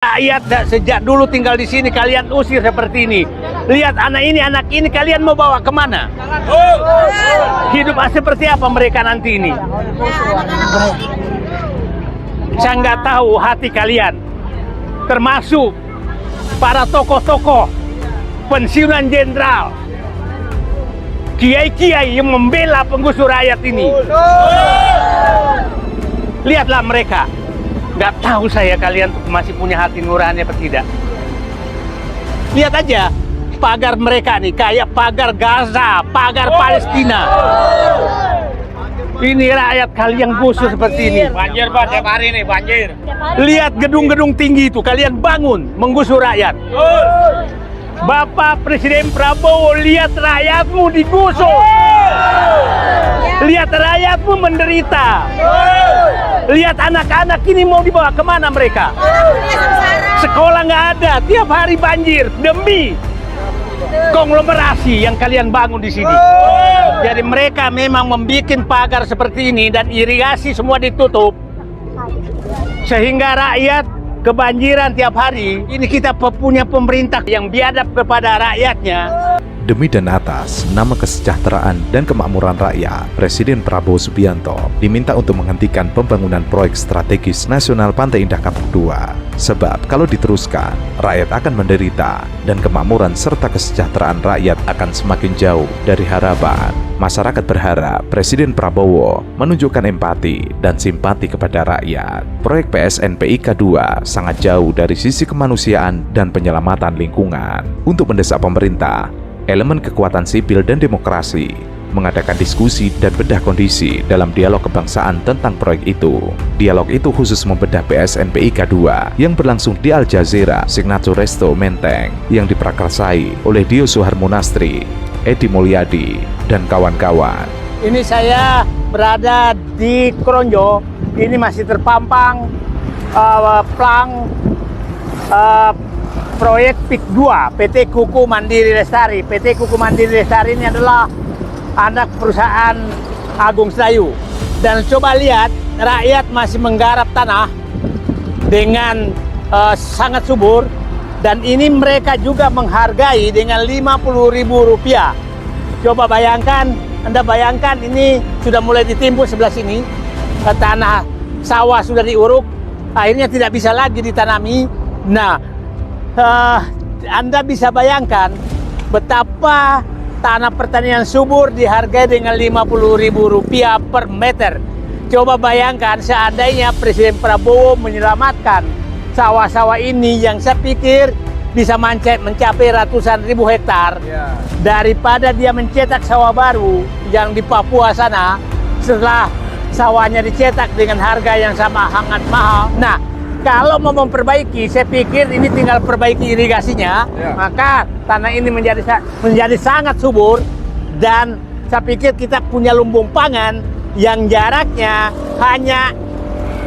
Rakyat sejak dulu tinggal di sini kalian usir seperti ini. Lihat anak ini kalian mau bawa kemana? Hidup seperti apa mereka nanti ini? Saya nggak tahu hati kalian. Termasuk para tokoh-tokoh, pensiunan jenderal, kiai-kiai yang membela penggusur rakyat ini. Lihatlah mereka. Nggak tahu saya kalian masih punya hati nurani apa tidak. Lihat aja pagar mereka nih kayak pagar Gaza, pagar Palestina. Ini rakyat kalian gusur seperti ini. Banjir Pak, tiap hari nih banjir. Lihat gedung-gedung tinggi itu kalian bangun menggusur rakyat. Bapak Presiden Prabowo, lihat rakyatmu digusur. Lihat rakyatmu menderita. Lihat anak-anak ini mau dibawa kemana mereka? Sekolah nggak ada, tiap hari banjir demi konglomerasi yang kalian bangun di sini. Jadi mereka memang membuat pagar seperti ini dan irigasi semua ditutup sehingga rakyat kebanjiran tiap hari. Ini kita punya pemerintah yang biadab kepada rakyatnya. Demi dan atas nama kesejahteraan dan kemakmuran rakyat, Presiden Prabowo Subianto diminta untuk menghentikan pembangunan proyek strategis nasional Pantai Indah Kapuk II. Sebab kalau diteruskan, rakyat akan menderita dan kemakmuran serta kesejahteraan rakyat akan semakin jauh dari harapan. Masyarakat berharap Presiden Prabowo menunjukkan empati dan simpati kepada rakyat. Proyek PSNPIK 2 sangat jauh dari sisi kemanusiaan dan penyelamatan lingkungan. Untuk mendesak pemerintah, elemen kekuatan sipil dan demokrasi mengadakan diskusi dan bedah kondisi dalam dialog kebangsaan tentang proyek itu. Dialog itu khusus membedah PSNPIK 2 yang berlangsung di Al Jazeera Signature Resto Menteng yang diprakarsai oleh Dio Suharmonastri, Edi Mulyadi, dan kawan-kawan. Ini saya berada di Kronjo. Ini masih terpampang plang proyek PIK 2, PT Kuku Mandiri Lestari. PT Kuku Mandiri Lestari ini adalah anak perusahaan Agung Sedayu. Dan coba lihat, rakyat masih menggarap tanah dengan sangat subur. Dan ini mereka juga menghargai dengan Rp50.000. Coba bayangkan, Anda bayangkan ini sudah mulai ditimbun sebelah sini. Tanah sawah sudah diuruk, akhirnya tidak bisa lagi ditanami. Nah, Anda bisa bayangkan betapa tanah pertanian subur dihargai dengan Rp50.000 per meter. Coba bayangkan seandainya Presiden Prabowo menyelamatkan sawah-sawah ini yang saya pikir bisa mencapai ratusan ribu hektar, daripada dia mencetak sawah baru yang di Papua sana setelah sawahnya dicetak dengan harga yang sama sangat mahal. Nah, kalau mau memperbaiki, saya pikir ini tinggal perbaiki irigasinya, maka tanah ini menjadi sangat subur, dan saya pikir kita punya lumbung pangan yang jaraknya hanya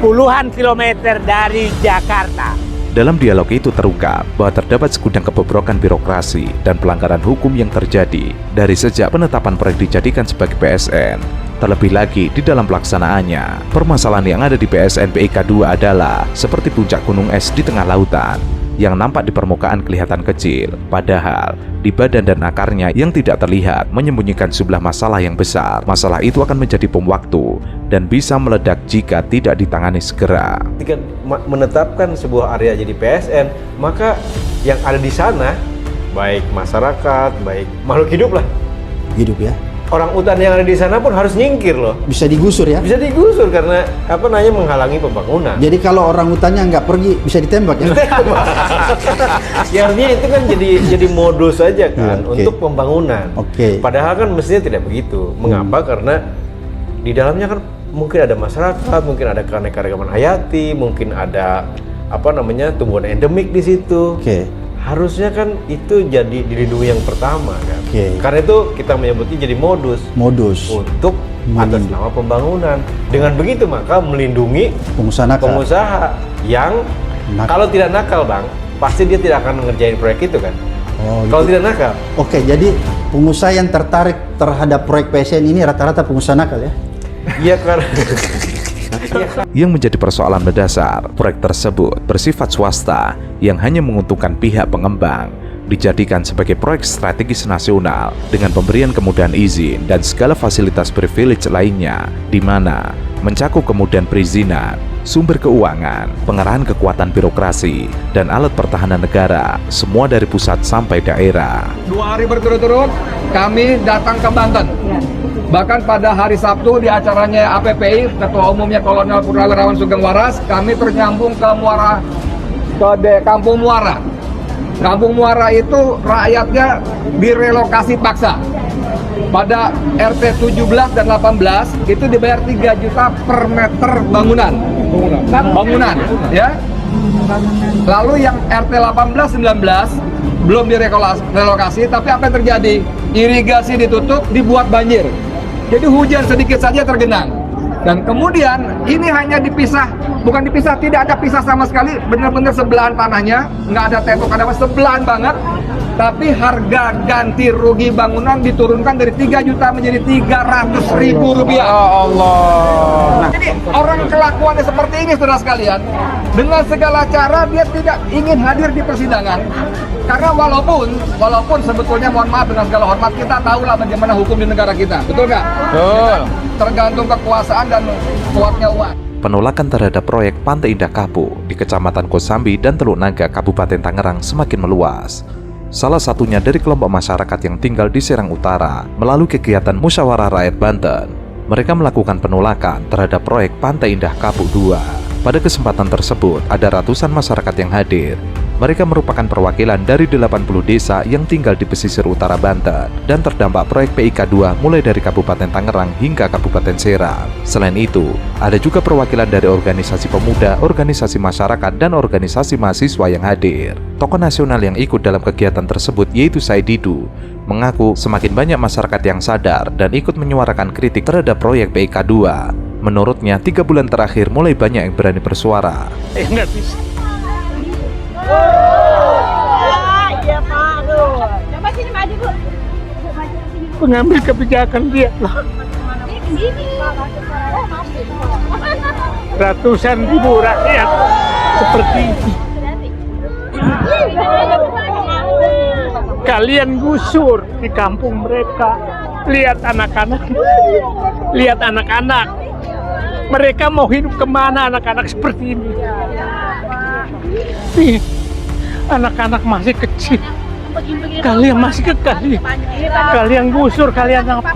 puluhan kilometer dari Jakarta. Dalam dialog itu terungkap bahwa terdapat segudang kebobrokan birokrasi dan pelanggaran hukum yang terjadi dari sejak penetapan proyek dijadikan sebagai PSN. Terlebih lagi di dalam pelaksanaannya, permasalahan yang ada di PSNPIK 2 adalah seperti puncak gunung es di tengah lautan yang nampak di permukaan kelihatan kecil, padahal di badan dan akarnya yang tidak terlihat menyembunyikan jumlah masalah yang besar. Masalah itu akan menjadi bom waktu dan bisa meledak jika tidak ditangani segera. Ketika menetapkan sebuah area jadi PSN, maka yang ada di sana, baik masyarakat, baik makhluk hidup lah. Hidup ya. Orang utan yang ada di sana pun harus nyingkir loh. Bisa digusur ya? Bisa digusur karena menghalangi pembangunan. Jadi kalau orang utannya nggak pergi bisa ditembak ya? Ya artinya itu kan jadi modus saja kan untuk pembangunan. Padahal kan mestinya tidak begitu. Mengapa? Karena di dalamnya kan mungkin ada masyarakat, mungkin ada keanekaragaman hayati, mungkin ada tumbuhan endemik di situ. Harusnya kan itu jadi dilindungi yang pertama kan. Karena itu kita menyebutnya jadi modus untuk atas nama pembangunan. Dengan begitu maka melindungi pengusaha yang kalau tidak nakal Bang, pasti dia tidak akan mengerjain proyek itu kan. Kalau tidak nakal. Jadi pengusaha yang tertarik terhadap proyek PSN ini rata-rata pengusaha nakal ya? Iya karena Yang menjadi persoalan mendasar, proyek tersebut bersifat swasta yang hanya menguntungkan pihak pengembang, dijadikan sebagai proyek strategis nasional dengan pemberian kemudahan izin dan segala fasilitas privilege lainnya, di mana mencakup kemudahan perizinan, sumber keuangan, pengerahan kekuatan birokrasi, dan alat pertahanan negara, semua dari pusat sampai daerah. 2 hari berturut-turut kami datang ke Banten. Bahkan pada hari Sabtu di acaranya APPI, Ketua Umumnya Kolonel Purnawirawan Sugeng Waras, kami ternyambung ke Kampung Muara. Kampung Muara itu rakyatnya direlokasi paksa. Pada RT 17 dan 18 itu dibayar 3 juta per meter bangunan, ya. Lalu yang RT 18 19 belum direlokasi, tapi apa yang terjadi? Irigasi ditutup, dibuat banjir. Jadi hujan sedikit saja tergenang. Dan kemudian ini hanya dipisah, bukan dipisah, tidak ada pisah sama sekali, benar-benar sebelahan tanahnya, nggak ada tembok, ada apa, sebelahan banget. Tapi harga ganti rugi bangunan diturunkan dari 3 juta menjadi 300.000 rupiah. Allah. Jadi orang kelakuannya seperti ini, saudara sekalian, dengan segala cara dia tidak ingin hadir di persidangan. Karena walaupun sebetulnya, mohon maaf dengan segala hormat, kita tahulah bagaimana hukum di negara kita, betul nggak? Betul. Tergantung kekuasaan dan kuatnya uang. Penolakan terhadap proyek Pantai Indah Kapuk di Kecamatan Kosambi dan Teluk Naga, Kabupaten Tangerang semakin meluas. Salah satunya dari kelompok masyarakat yang tinggal di Serang Utara melalui kegiatan Musyawarah Rakyat Banten. Mereka melakukan penolakan terhadap proyek Pantai Indah Kapuk 2. Pada kesempatan tersebut, ada ratusan masyarakat yang hadir. Mereka merupakan perwakilan dari 80 desa yang tinggal di pesisir utara Banten dan terdampak proyek PIK 2 mulai dari Kabupaten Tangerang hingga Kabupaten Serang. Selain itu, ada juga perwakilan dari organisasi pemuda, organisasi masyarakat, dan organisasi mahasiswa yang hadir. Tokoh nasional yang ikut dalam kegiatan tersebut yaitu Said Didu mengaku semakin banyak masyarakat yang sadar dan ikut menyuarakan kritik terhadap proyek PIK 2. Menurutnya, 3 bulan terakhir mulai banyak yang berani bersuara. Nggak bisa. Iya Pak, aduh. Coba sini maju Bu. Pengambil kebijakan dia lah. Sini. Ratusan ribu rakyat seperti ini. Kalian gusur di kampung mereka. Lihat anak-anak. Lihat anak-anak. Mereka mau hidup kemana anak-anak seperti ini? Nih, anak-anak masih kecil. Kalian masih kekali. Kalian gusur, kalian apa?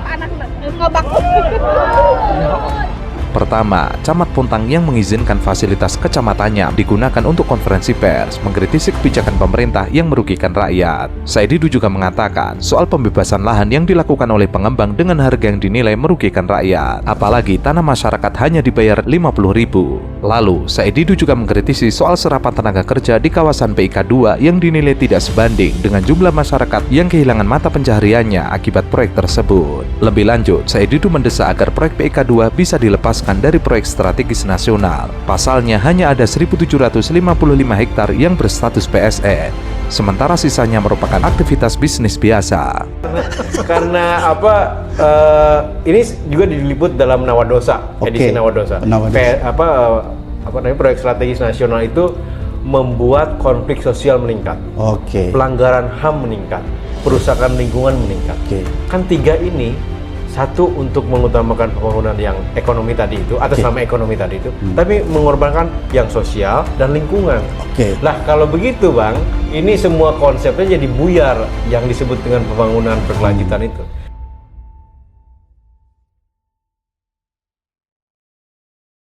Pertama, Camat Puntang yang mengizinkan fasilitas kecamatannya digunakan untuk konferensi pers mengkritisi kebijakan pemerintah yang merugikan rakyat. Said Didu juga mengatakan soal pembebasan lahan yang dilakukan oleh pengembang dengan harga yang dinilai merugikan rakyat. Apalagi tanah masyarakat hanya dibayar 50.000. Lalu, Said Didu juga mengkritisi soal serapan tenaga kerja di kawasan PIK 2 yang dinilai tidak sebanding dengan jumlah masyarakat yang kehilangan mata pencahariannya akibat proyek tersebut. Lebih lanjut, Said Didu mendesak agar proyek PIK 2 bisa dilepaskan dari proyek strategis nasional. Pasalnya hanya ada 1.755 hektar yang berstatus PSN, sementara sisanya merupakan aktivitas bisnis biasa. Karena apa? Ini juga diliput dalam Nawadosa, edisi Nawadosa. Proyek strategis nasional itu membuat konflik sosial meningkat, pelanggaran HAM meningkat, perusakan lingkungan meningkat. Kan 3 ini. Satu, untuk mengutamakan pembangunan yang ekonomi tadi itu, atas nama ekonomi tadi itu, tapi mengorbankan yang sosial dan lingkungan. Lah kalau begitu Bang, ini semua konsepnya jadi buyar yang disebut dengan pembangunan berkelanjutan itu.